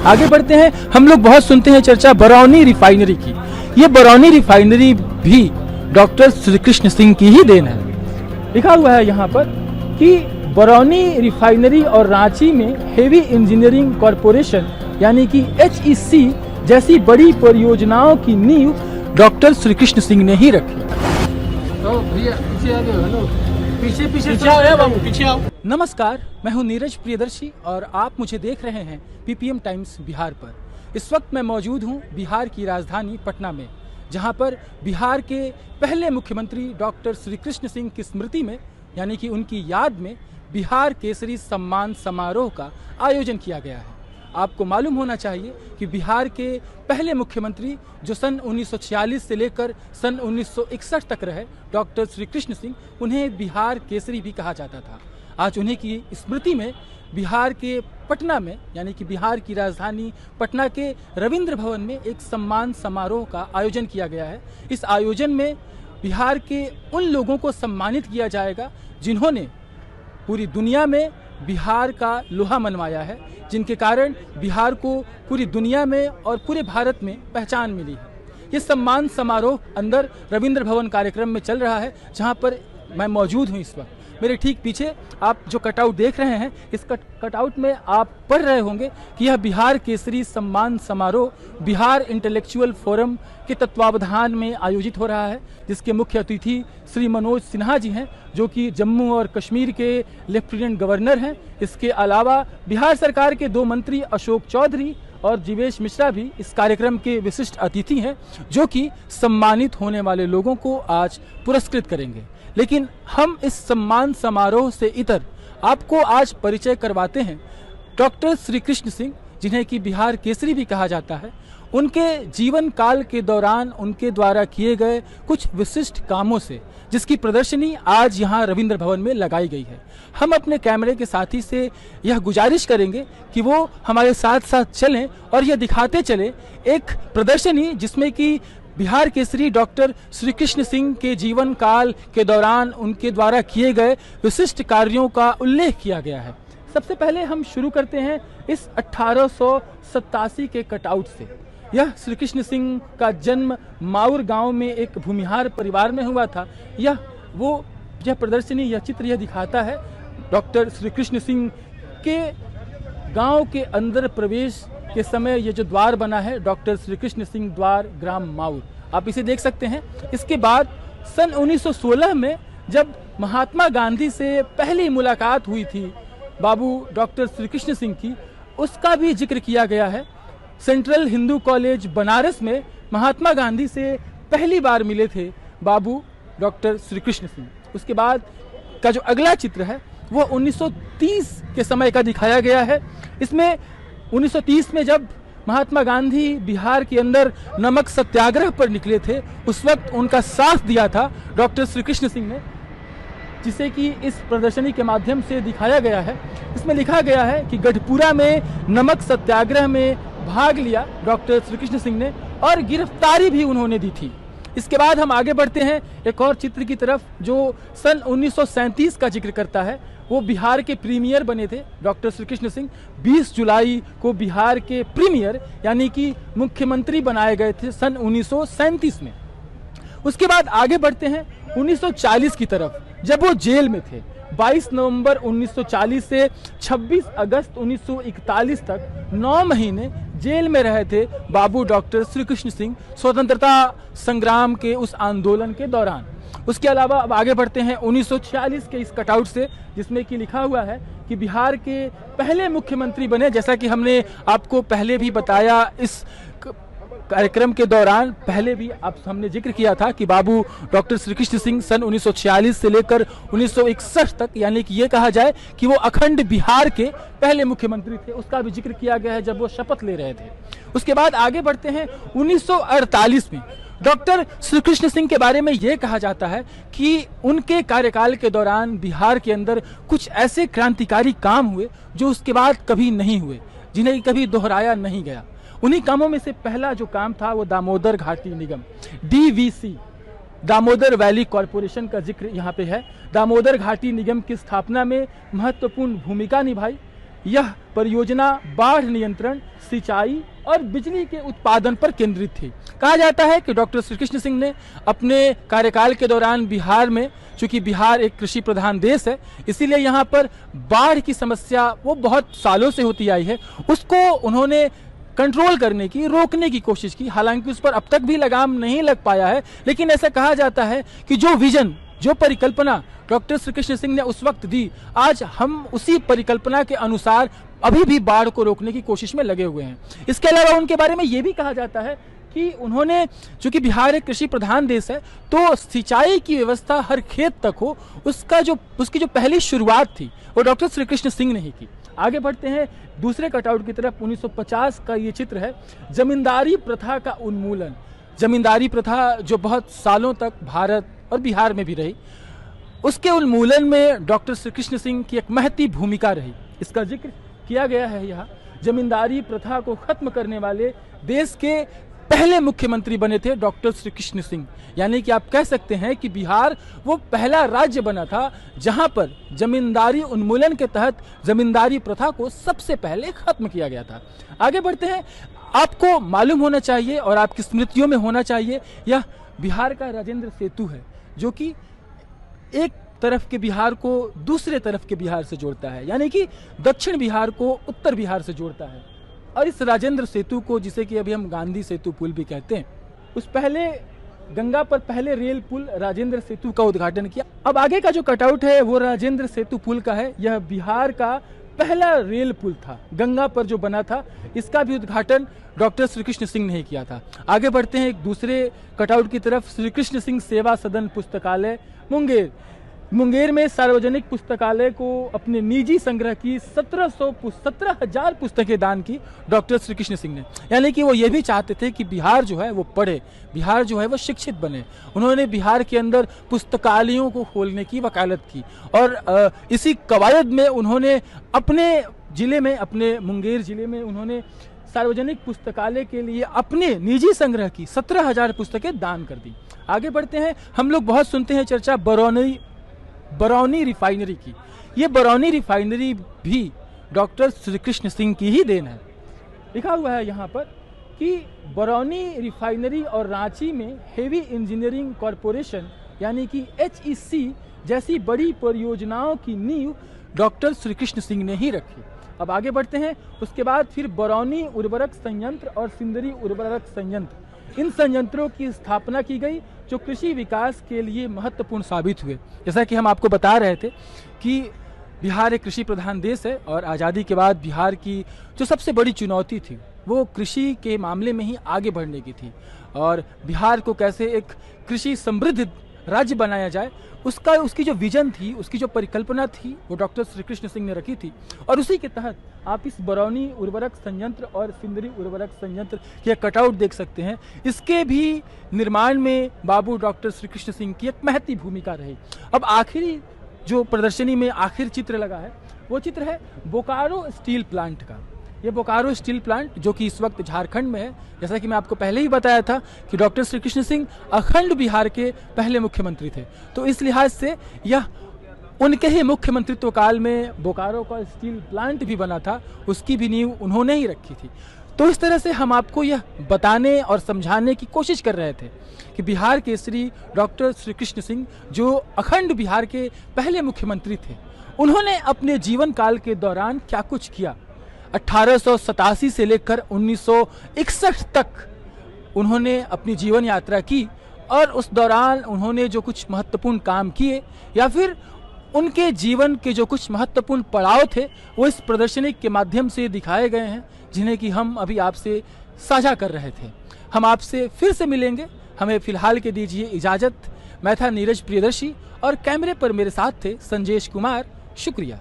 आगे बढ़ते हैं। हम लोग बहुत सुनते हैं चर्चा बरौनी रिफाइनरी की। ये बरौनी रिफाइनरी भी डॉक्टर श्री कृष्ण सिंह की ही देन है। लिखा हुआ है यहाँ पर कि बरौनी रिफाइनरी और रांची में हेवी इंजीनियरिंग कॉरपोरेशन यानी कि HEC जैसी बड़ी परियोजनाओं की नींव डॉक्टर श्री कृष्ण सिंह ने ही रखी। तो भैया पीछे आ जाओ। हेलो, पीछे आओ बाबू, पीछे आओ। नमस्कार, मैं हूं नीरज प्रियदर्शी और आप मुझे देख रहे हैं PPM टाइम्स बिहार पर। इस वक्त मैं मौजूद हूं बिहार की राजधानी पटना में, जहां पर बिहार के पहले मुख्यमंत्री डॉक्टर श्री कृष्ण सिंह की स्मृति में यानी कि उनकी याद में बिहार केसरी सम्मान समारोह का आयोजन किया गया है। आपको मालूम होना चाहिए कि बिहार के पहले मुख्यमंत्री जो सन 1946 से लेकर सन 1961 तक रहे, डॉक्टर श्री कृष्ण सिंह, उन्हें बिहार केसरी भी कहा जाता था। आज उन्हीं की स्मृति में बिहार के पटना में यानी कि बिहार की राजधानी पटना के रविंद्र भवन में एक सम्मान समारोह का आयोजन किया गया है। इस आयोजन में बिहार के उन लोगों को सम्मानित किया जाएगा जिन्होंने पूरी दुनिया में बिहार का लोहा मनवाया है, जिनके कारण बिहार को पूरी दुनिया में और पूरे भारत में पहचान मिली है। ये सम्मान समारोह अंदर रविंद्र भवन कार्यक्रम में चल रहा है, जहां पर मैं मौजूद हूं इस वक्त। मेरे ठीक पीछे आप जो कटआउट देख रहे हैं, इस कटआउट में आप पढ़ रहे होंगे कि यह बिहार केसरी सम्मान समारोह बिहार इंटेलेक्चुअल फोरम के तत्वावधान में आयोजित हो रहा है, जिसके मुख्य अतिथि श्री मनोज सिन्हा जी हैं, जो कि जम्मू और कश्मीर के लेफ्टिनेंट गवर्नर हैं। इसके अलावा बिहार सरकार के 2 मंत्री अशोक चौधरी और जीवेश मिश्रा भी इस कार्यक्रम के विशिष्ट अतिथि हैं, जो कि सम्मानित होने वाले लोगों को आज पुरस्कृत करेंगे। लेकिन हम इस सम्मान समारोह से इतर आपको आज परिचय करवाते हैं डॉक्टर श्री कृष्ण सिंह, जिन्हें कि बिहार केसरी भी कहा जाता है। उनके जीवन काल के दौरान उनके द्वारा किए गए कुछ विशिष्ट कामों से, जिसकी प्रदर्शनी आज यहाँ रविंद्र भवन में लगाई गई है। हम अपने कैमरे के साथी से यह गुजारिश करेंगे कि वो हमारे साथ साथ चलें और यह दिखाते चले एक प्रदर्शनी जिसमें कि बिहार केसरी डॉक्टर श्री कृष्ण सिंह के जीवन काल के दौरान उनके द्वारा किए गए विशिष्ट कार्यों का उल्लेख किया गया है। सबसे पहले हम शुरू करते हैं इस 1887 के कटआउट से। यह श्री कृष्ण सिंह का जन्म माउर गांव में एक भूमिहार परिवार में हुआ था। यह प्रदर्शनी, यह चित्र यह दिखाता है डॉक्टर श्री कृष्ण सिंह के गांव के अंदर प्रवेश के समय ये जो द्वार बना है, डॉक्टर श्री कृष्ण सिंह द्वार ग्राम माउर, आप इसे देख सकते हैं। इसके बाद सन 1916 में जब महात्मा गांधी से पहली मुलाकात हुई थी बाबू डॉक्टर श्री कृष्ण सिंह की, उसका भी जिक्र किया गया है। सेंट्रल हिंदू कॉलेज बनारस में महात्मा गांधी से पहली बार मिले थे बाबू डॉक्टर श्री कृष्ण सिंह। उसके बाद का जो अगला चित्र है वो 1930 के समय का दिखाया गया है। इसमें 1930 में जब महात्मा गांधी बिहार के अंदर नमक सत्याग्रह पर निकले थे, उस वक्त उनका साथ दिया था डॉक्टर श्री कृष्ण सिंह ने, जिसे कि इस प्रदर्शनी के माध्यम से दिखाया गया है। इसमें लिखा गया है कि गढ़पुरा में नमक सत्याग्रह में भाग लिया डॉक्टर श्री कृष्ण सिंह ने और गिरफ्तारी भी उन्होंने दी थी। इसके बाद हम आगे बढ़ते हैं एक और चित्र की तरफ जो सन 1937 का जिक्र करता है। वो बिहार के प्रीमियर बने थे डॉक्टर श्री कृष्ण सिंह। 20 जुलाई को बिहार के प्रीमियर यानी कि मुख्यमंत्री बनाए गए थे सन 1937 में। उसके बाद आगे बढ़ते हैं 1940 की तरफ, जब वो जेल में थे। 22 नवंबर 1940 से 26 अगस्त 1941 तक 9 महीने जेल में रहे थे बाबू डॉक्टर श्री कृष्ण सिंह स्वतंत्रता संग्राम के उस आंदोलन के दौरान। उसके अलावा अब आगे बढ़ते हैं 1946 के इस कटआउट से, जिसमें कि लिखा हुआ है कि बिहार के पहले मुख्यमंत्री बने। जैसा कि हमने आपको पहले भी बताया, इस कार्यक्रम के दौरान पहले भी हमने जिक्र किया था कि बाबू डॉक्टर श्री कृष्ण सिंह सन 1946 से लेकर 1961 तक, यानी कि ये कहा जाए कि वो अखंड बिहार के पहले मुख्यमंत्री थे, उसका भी जिक्र किया गया है जब वो शपथ ले रहे थे। उसके बाद आगे बढ़ते हैं 1948 में डॉक्टर श्री कृष्ण सिंह के बारे में ये कहा जाता है कि उनके कार्यकाल के दौरान बिहार के अंदर कुछ ऐसे क्रांतिकारी काम हुए जो उसके बाद कभी नहीं हुए, जिन्हें कभी दोहराया नहीं गया। उन्हीं कामों में से पहला जो काम था वो दामोदर घाटी निगम DVC, दामोदर वैली कॉरपोरेशन का जिक्र यहाँ पे है। दामोदर घाटी निगम की स्थापना में महत्वपूर्ण भूमिका निभाई। यह परियोजना बाढ़ नियंत्रण, सिंचाई और बिजली के उत्पादन पर केंद्रित थी। कहा जाता है कि डॉक्टर श्री कृष्ण सिंह ने अपने कार्यकाल के दौरान बिहार में, चूंकि बिहार एक कृषि प्रधान देश है, इसीलिए यहाँ पर बाढ़ की समस्या वो बहुत सालों से होती आई है, उसको उन्होंने कंट्रोल करने की, रोकने की कोशिश की। हालांकि उस पर अब तक भी लगाम नहीं लग पाया है, लेकिन ऐसा कहा जाता है कि जो विजन, जो परिकल्पना डॉक्टर श्री कृष्ण सिंह ने उस वक्त दी, आज हम उसी परिकल्पना के अनुसार अभी भी बाढ़ को रोकने की कोशिश में लगे हुए हैं। इसके अलावा उनके बारे में यह भी कहा जाता है कि उन्होंने, चूंकि बिहार एक कृषि प्रधान देश है, तो सिंचाई की व्यवस्था हर खेत तक हो, उसकी जो पहली शुरुआत थी वो डॉक्टर श्री कृष्ण सिंह ने ही की। आगे बढ़ते हैं दूसरे कटआउट की तरफ। 1950 का ये चित्र है, जमींदारी प्रथा का उन्मूलन। जमींदारी प्रथा जो बहुत सालों तक भारत और बिहार में भी रही, उसके उन्मूलन में डॉक्टर श्री कृष्ण सिंह की एक महती भूमिका रही। इसका जिक्र किया गया है यहाँ। जमींदारी प्रथा को खत्म करने वाले देश के पहले मुख्यमंत्री बने थे डॉक्टर श्री कृष्ण सिंह। यानी कि आप कह सकते हैं कि बिहार वो पहला राज्य बना था जहां पर जमींदारी उन्मूलन के तहत जमींदारी प्रथा को सबसे पहले खत्म किया गया था। आगे बढ़ते हैं। आपको मालूम होना चाहिए और आपकी स्मृतियों में होना चाहिए, यह बिहार का राजेंद्र सेतु है, जो कि एक तरफ के बिहार को दूसरे तरफ के बिहार से जोड़ता है, यानी कि दक्षिण बिहार को उत्तर बिहार से जोड़ता है। और इस राजेंद्र सेतु को, जिसे कि अभी हम गांधी सेतु पुल भी कहते हैं, उस पहले गंगा पर पहले रेल पुल राजेंद्र सेतु का उद्घाटन किया। अब आगे का जो कटआउट है वो राजेंद्र सेतु पुल का है। यह बिहार का पहला रेल पुल था, गंगा पर जो बना था। इसका भी उद्घाटन डॉक्टर श्री कृष्ण सिंह ने ही किया था। आगे बढ़ते हैं एक दूसरे कटआउट की तरफ। श्री कृष्ण सिंह सेवा सदन पुस्तकालय मुंगेर। मुंगेर में सार्वजनिक पुस्तकालय को अपने निजी संग्रह की 17,000 पुस्तकें दान की डॉक्टर श्री कृष्ण सिंह ने। यानी कि वो ये भी चाहते थे कि बिहार जो है वो पढ़े, बिहार जो है वो शिक्षित बने। उन्होंने बिहार के अंदर पुस्तकालयों को खोलने की वकालत की और इसी कवायद में उन्होंने अपने जिले में, अपने मुंगेर जिले में उन्होंने सार्वजनिक पुस्तकालय के लिए अपने निजी संग्रह की 17,000 पुस्तकें दान कर दी। आगे बढ़ते हैं। हम लोग बहुत सुनते हैं चर्चा बरौनी रिफाइनरी की। ये बरौनी रिफाइनरी भी डॉक्टर श्री कृष्ण सिंह की ही देन है। लिखा हुआ है यहाँ पर कि बरौनी रिफाइनरी और रांची में हेवी इंजीनियरिंग कॉरपोरेशन यानी कि HEC जैसी बड़ी परियोजनाओं की नींव डॉक्टर श्री कृष्ण सिंह ने ही रखी। अब आगे बढ़ते हैं। उसके बाद फिर बरौनी उर्वरक संयंत्र और सिंदरी उर्वरक संयंत्र, इन संयंत्रों की स्थापना की गई जो कृषि विकास के लिए महत्वपूर्ण साबित हुए। जैसा कि हम आपको बता रहे थे कि बिहार एक कृषि प्रधान देश है और आज़ादी के बाद बिहार की जो सबसे बड़ी चुनौती थी वो कृषि के मामले में ही आगे बढ़ने की थी और बिहार को कैसे एक कृषि समृद्ध राज्य बनाया जाए, उसकी जो विजन थी, उसकी जो परिकल्पना थी, वो डॉक्टर श्री कृष्ण सिंह ने रखी थी। और उसी के तहत आप इस बरौनी उर्वरक संयंत्र और सिंदरी उर्वरक संयंत्र के कटआउट देख सकते हैं। इसके भी निर्माण में बाबू डॉक्टर श्री कृष्ण सिंह की एक महती भूमिका रही। अब आखिरी जो प्रदर्शनी में आखिर चित्र लगा है वो चित्र है बोकारो स्टील प्लांट का। ये बोकारो स्टील प्लांट जो कि इस वक्त झारखंड में है, जैसा कि मैं आपको पहले ही बताया था कि डॉक्टर श्री कृष्ण सिंह अखंड बिहार के पहले मुख्यमंत्री थे, तो इस लिहाज से यह उनके ही मुख्यमंत्रित्व काल में बोकारो का स्टील प्लांट भी बना था, उसकी भी नींव उन्होंने ही रखी थी। तो इस तरह से हम आपको यह बताने और समझाने की कोशिश कर रहे थे कि बिहार के श्री डॉक्टर श्री कृष्ण सिंह जो अखंड बिहार के पहले मुख्यमंत्री थे, उन्होंने अपने जीवन काल के दौरान क्या कुछ किया। 1887 से लेकर 1961 तक उन्होंने अपनी जीवन यात्रा की और उस दौरान उन्होंने जो कुछ महत्वपूर्ण काम किए या फिर उनके जीवन के जो कुछ महत्वपूर्ण पड़ाव थे वो इस प्रदर्शनी के माध्यम से दिखाए गए हैं, जिन्हें कि हम अभी आपसे साझा कर रहे थे। हम आपसे फिर से मिलेंगे, हमें फिलहाल के दीजिए इजाज़त। मैं था नीरज प्रियदर्शी और कैमरे पर मेरे साथ थे संजेश कुमार। शुक्रिया।